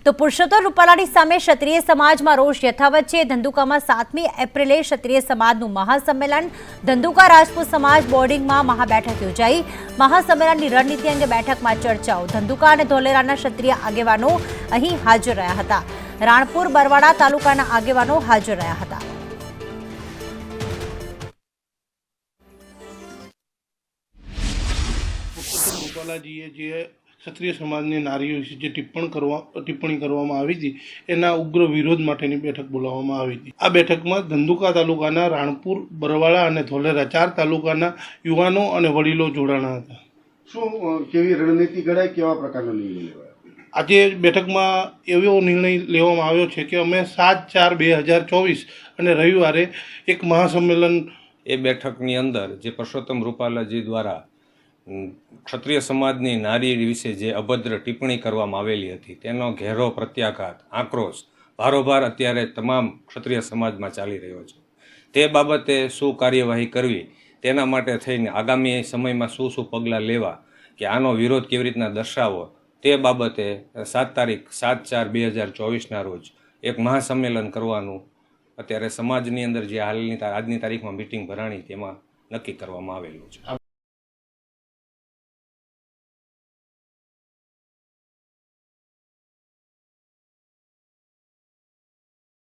તો પુરુષોત્તમ રૂપાલાની સામે ક્ષત્રિય સમાજમાં રોષ યથાવત છે। ધંધુકામાં 7મી એપ્રિલે ક્ષત્રિય સમાજનું મહાસંમેલન। ધંધુકા રાજપૂત સમાજ બોર્ડિંગમાં મહાબેઠક યોજાઈ। મહાસંમેલનની રણનીતિ અંગે બેઠકમાં ચર્ચાઓ। ધંધુકા અને ધોલેરાના ક્ષત્રિય આગેવાનો અહીં હાજર રહ્યા હતા। રાણપુર બરવાડા તાલુકાના આગેવાનો હાજર રહ્યા હતા। પુરુષોત્તમ રૂપાલાજીએ જે ક્ષત્રિય સમાજની નારીઓ વિશે જે ટિપ્પણી કરવામાં આવી હતી એના ઉગ્ર વિરોધ માટેની બેઠક બોલાવવામાં આવી હતી। આ બેઠકમાં ધંધુકા તાલુકાના રાણપુર બરવાડા અને ધોલેરા 4 તાલુકાના યુવાનો અને વડીલો જોડાણા હતા। શું કેવી રણનીતિ ઘડાય, કેવા પ્રકારનો નિર્ણય લેવાયો? આજે બેઠકમાં એવો નિર્ણય લેવામાં આવ્યો છે કે અમે 7/4/2024 અને રવિવારે એક મહાસંમેલન એ બેઠકની અંદર જે પુરુષોત્તમ રૂપાલાજી દ્વારા ક્ષત્રિય સમાજની નારી વિશે જે અભદ્ર ટિપ્પણી કરવામાં આવેલી હતી તેનો ઘેરો પ્રત્યાઘાત, આક્રોશ ભારોભાર અત્યારે તમામ ક્ષત્રિય સમાજમાં ચાલી રહ્યો છે। તે બાબતે શું કાર્યવાહી કરવી તેના માટે થઈને આગામી સમયમાં શું પગલાં લેવા કે આનો વિરોધ કેવી રીતના દર્શાવવો તે બાબતે 7 તારીખ 7/4/2024ના રોજ એક મહાસંમેલન કરવાનું અત્યારે સમાજની અંદર જે આજની તારીખમાં મિટિંગ ભરાણી તેમાં નક્કી કરવામાં આવેલું છે।